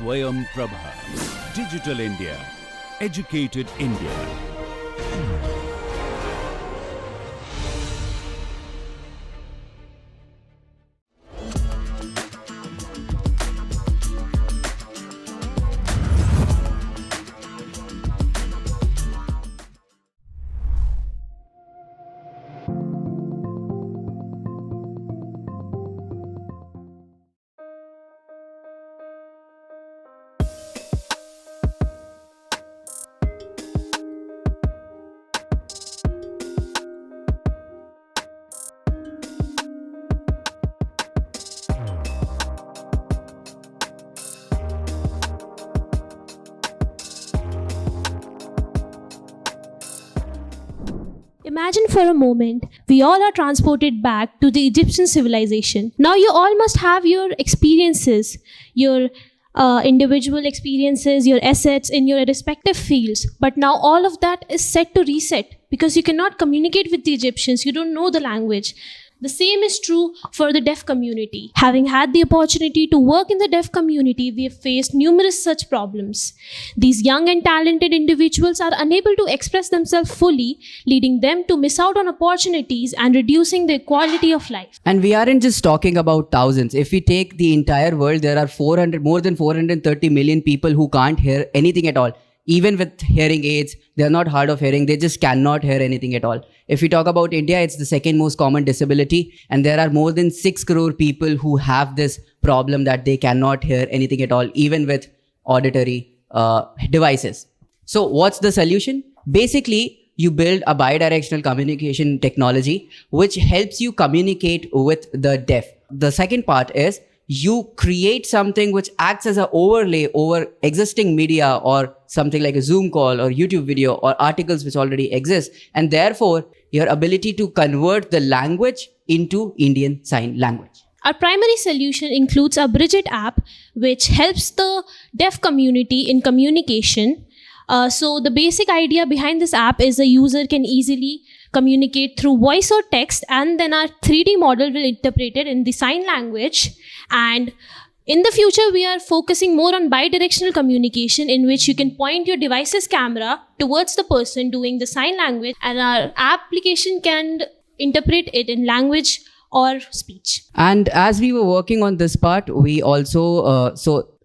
Swayam Prabha. Digital India. Educated India. Imagine for a moment, we all are transported back to the Egyptian civilization. Now you all must have your experiences, your individual experiences, your assets in your respective fields. But now all of that is set to reset because you cannot communicate with the Egyptians, you don't know the language. The same is true for the deaf community. Having had the opportunity to work in the deaf community, we have faced numerous such problems. These young and talented individuals are unable to express themselves fully, leading them to miss out on opportunities and reducing their quality of life. And we aren't just talking about thousands. If we take the entire world, there are more than 430 million people who can't hear anything at all. Even with hearing aids, they are not hard of hearing. They just cannot hear anything at all. If we talk about India, it's the second most common disability. And there are more than 6 crore people who have this problem that they cannot hear anything at all, even with auditory devices. So what's the solution? Basically, you build a bidirectional communication technology, which helps you communicate with the deaf. The second part is you create something which acts as an overlay over existing media or something like a Zoom call or YouTube video or articles which already exist. And therefore, your ability to convert the language into Indian Sign Language. Our primary solution includes a Bridget app, which helps the deaf community in communication. So the basic idea behind this app is a user can easily communicate through voice or text, and then our 3D model will interpret it in the sign language. And in the future, we are focusing more on bidirectional communication, in which you can point your device's camera towards the person doing the sign language, and our application can interpret it in language or speech. And as we were working on this part, we also,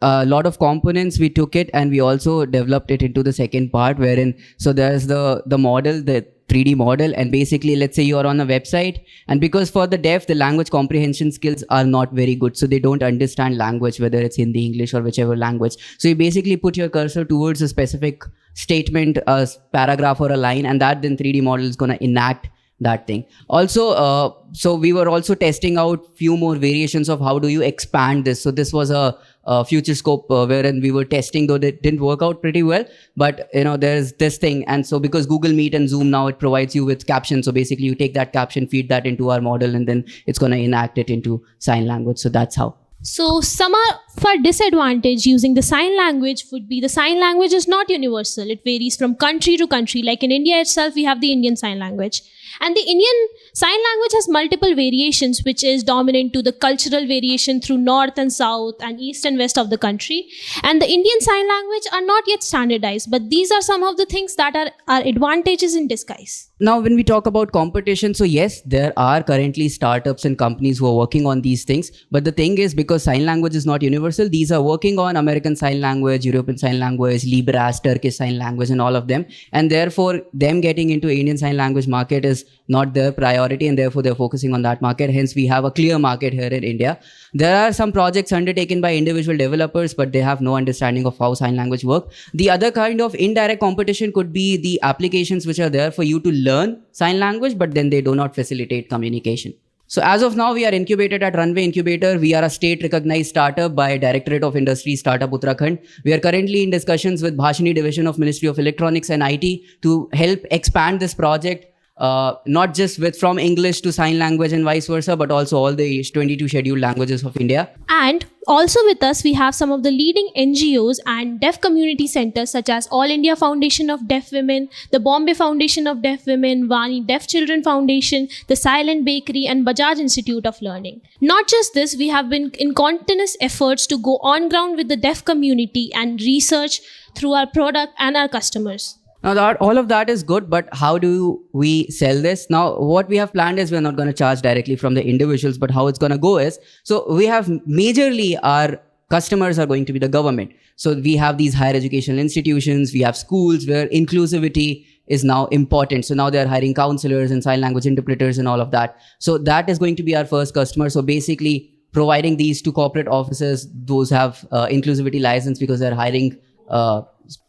a lot of components, we took it and we also developed it into the second part, wherein, so there's the model, the 3D model, and basically, let's say you are on a website, and because for the deaf, the language comprehension skills are not very good, so they don't understand language, whether it's Hindi, English, or whichever language. So you basically put your cursor towards a specific statement, a paragraph or a line, and that then 3D model is going to enact that thing. Also, so we were also testing out few more variations of how do you expand this. So this was a future scope wherein we were testing, though it didn't work out pretty well. But there's this thing, and so because Google Meet and Zoom now, it provides you with captions. So basically, you take that caption, feed that into our model, and then it's going to enact it into sign language. So that's how. So some of our disadvantage using the sign language would be the sign language is not universal. It varies from country to country. Like in India itself, we have the Indian Sign Language. And the Indian Sign Language has multiple variations, which is dominant to the cultural variation through north and south and east and west of the country. And the Indian Sign Language are not yet standardized, but these are some of the things that are our advantages in disguise. Now, when we talk about competition, so yes, there are currently startups and companies who are working on these things. But the thing is, because sign language is not universal, these are working on American Sign Language, European Sign Language, Libras, Turkish Sign Language, and all of them. And therefore, them getting into Indian Sign Language market is not their priority, and therefore they're focusing on that market. Hence, we have a clear market here in India. There are some projects undertaken by individual developers, but they have no understanding of how sign language work. The other kind of indirect competition could be the applications which are there for you to learn sign language, but then they do not facilitate communication. So as of now, we are incubated at Runway Incubator. We are a state-recognized startup by Directorate of Industry Startup Uttarakhand. We are currently in discussions with Bhashini Division of Ministry of Electronics and IT to help expand this project. not just from English to sign language and vice versa, but also all the 22 scheduled languages of India. And also with us, we have some of the leading NGOs and deaf community centers such as All India Foundation of Deaf Women, the Bombay Foundation of Deaf Women, Vani Deaf Children Foundation, the Silent Bakery, and Bajaj Institute of Learning. Not just this, we have been in continuous efforts to go on ground with the deaf community and research through our product and our customers. Now, all of that is good, but how do we sell this? Now, what we have planned is we're not going to charge directly from the individuals, but how it's going to go is, so we have majorly our customers are going to be the government. So we have these higher educational institutions, we have schools where inclusivity is now important. So now they're hiring counselors and sign language interpreters and all of that. So that is going to be our first customer. So basically providing these to corporate offices, those have inclusivity license because they're hiring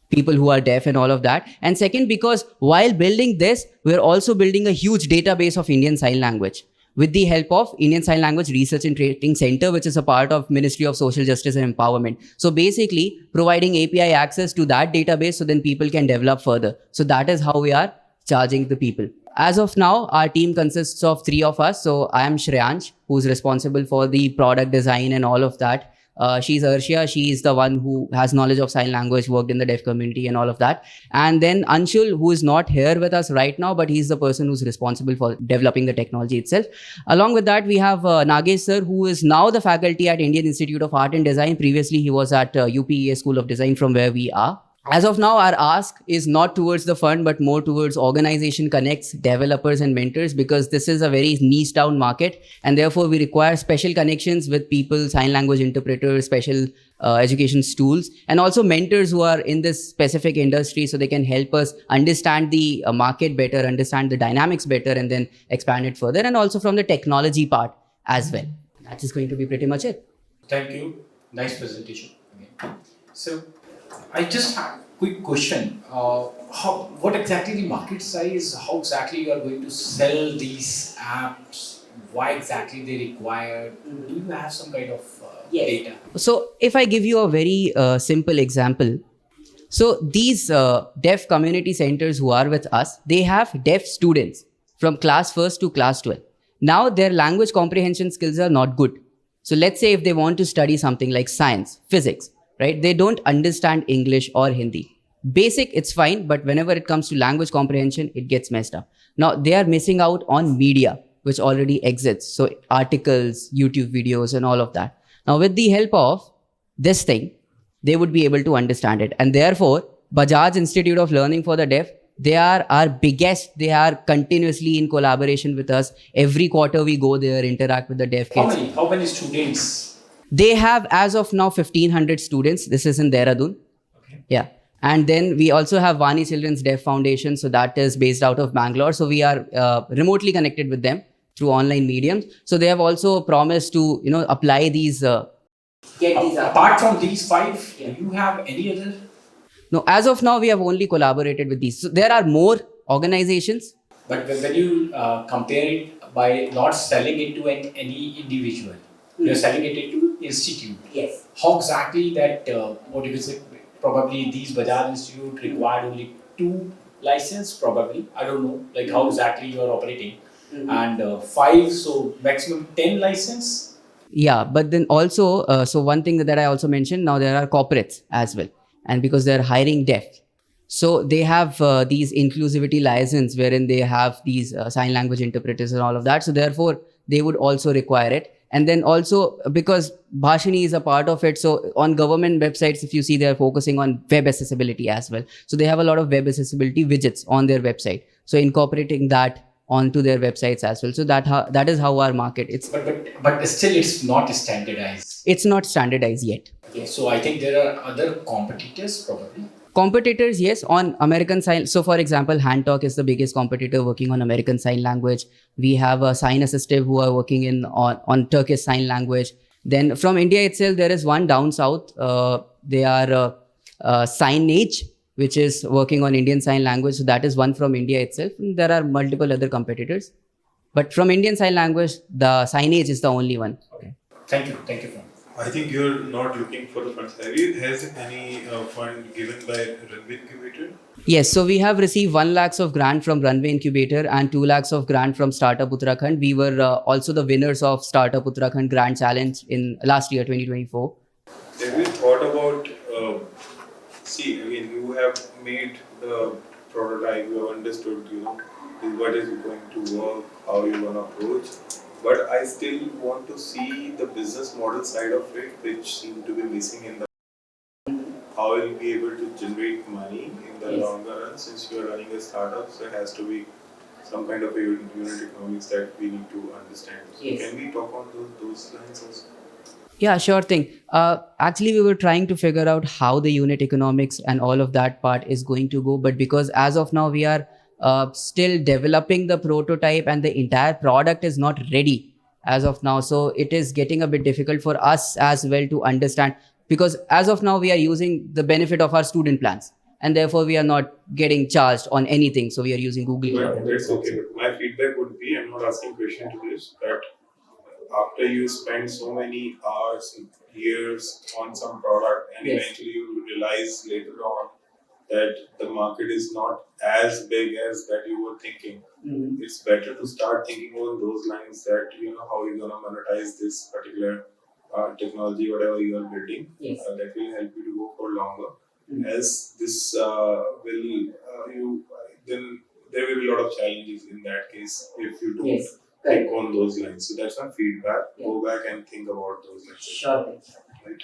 people who are deaf and all of that. And second, because while building this, we're also building a huge database of Indian Sign Language with the help of Indian Sign Language Research and Training Center, which is a part of Ministry of Social Justice and Empowerment. So basically providing API access to that database so then people can develop further. So that is how we are charging the people. As of now, our team consists of 3 of us. So I am Shreyansh, who's responsible for the product design and all of that. She's Arshia. She's the one who has knowledge of sign language, worked in the deaf community and all of that. And then Anshul, who is not here with us right now, but he's the person who's responsible for developing the technology itself. Along with that, we have Nagesh sir, who is now the faculty at Indian Institute of Art and Design. Previously, he was at UPEA School of Design, from where we are. As of now, our ask is not towards the fund, but more towards organization connects, developers and mentors, because this is a very niche down market. And therefore, we require special connections with people, sign language interpreters, special education tools, and also mentors who are in this specific industry so they can help us understand the market better, understand the dynamics better, and then expand it further. And also from the technology part as well. That is going to be pretty much it. Thank you. Nice presentation. So, I just have a quick question. What exactly the market size? How exactly you are going to sell these apps? Why exactly they require? Do you have some kind of data? So if I give you a very simple example. So these deaf community centers who are with us, they have deaf students from class 1st to class 12. Now their language comprehension skills are not good. So let's say if they want to study something like science, physics, right? They don't understand English or Hindi. Basic, it's fine, but whenever it comes to language comprehension, it gets messed up. Now, they are missing out on media, which already exists. So articles, YouTube videos, and all of that. Now, with the help of this thing, they would be able to understand it. And therefore, Bajaj Institute of Learning for the Deaf, they are our biggest. They are continuously in collaboration with us. Every quarter we go there, interact with the deaf kids. How many students? They have, as of now, 1,500 students. This is in Dehradun. Okay. Yeah. And then we also have Vani Children's Deaf Foundation. So that is based out of Bangalore. So we are remotely connected with them through online mediums. So they have also promised to, apply these. Apart from these 5, do you have any other? No, as of now, we have only collaborated with these. So there are more organizations. But when you compare it by not selling it to any individual, you're selling it to institute. Yes. How exactly that, what you say, probably these Bajaj Institute required only 2 license, probably. I don't know, like how exactly you're operating. And 5, so maximum 10 license. Yeah, but then also, so one thing that I also mentioned, now there are corporates as well. And because they're hiring deaf, so they have these inclusivity license wherein they have these sign language interpreters and all of that. So therefore, they would also require it. And then also because Bhashini is a part of it. So on government websites, if you see, they're focusing on web accessibility as well. So they have a lot of web accessibility widgets on their website. So incorporating that onto their websites as well. So that is how our market. It's but still it's not standardized. It's not standardized yet. Okay, so I think there are other competitors probably. Competitors, yes, on American Sign. So for example, HandTalk is the biggest competitor working on American Sign Language. We have a Sign Assistive who are working on Turkish Sign Language. Then from India itself, there is one down south. They are Signage, which is working on Indian Sign Language. So that is one from India itself. And there are multiple other competitors. But from Indian Sign Language, the Signage is the only one. Okay. Thank you. Thank you. I think you're not looking for the funds. Has any fund given by Ranveer Incubator? Yes, so we have received 1 lakhs of grant from Runway Incubator and 2 lakhs of grant from Startup Uttarakhand. We were also the winners of Startup Uttarakhand Grant Challenge in last year, 2024. Have you thought about, see, again, you have made the prototype, you have understood, what is going to work, how you're going to approach, but I still want to see the business model side of it, which seem to be missing in the how you'll be able to generate money in the longer run, since you are running a startup, so it has to be some kind of a unit economics that we need to understand. So can we talk on those lines also? Yeah, sure thing. Actually, we were trying to figure out how the unit economics and all of that part is going to go. But because as of now, we are still developing the prototype and the entire product is not ready as of now. So it is getting a bit difficult for us as well to understand, because as of now, we are using the benefit of our student plans. And therefore, we are not getting charged on anything. So we are using Google. But that's okay. But my feedback would be, I'm not asking question to this, that after you spend so many hours, years on some product, and eventually you realize later on that the market is not as big as that you were thinking. It's better to start thinking on those lines that how you're gonna monetize this particular technology, whatever you are building. That will help you to go for longer. As this then there will be a lot of challenges in that case if you don't think on those lines. So that's my feedback. Go back and think about those lines. Sure. Right.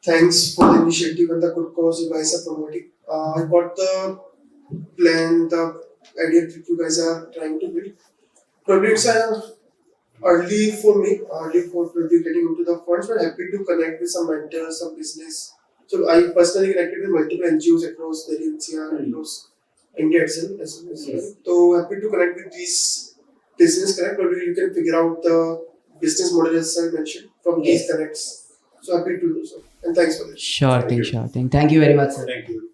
Thanks for the initiative and the good cause you guys are promoting. I got the plan, the idea that you guys are trying to build. Probably it's early for me, early for probably getting into the funds, but happy to connect with some mentors, some business. So I personally connected with multiple NGOs across the NCR, across India itself as well. So happy to connect with these business connect. Probably you can figure out the business model as I mentioned from these connects. So happy to do so. And thanks for this. Sure thing. Thank you very much, sir. Thank you.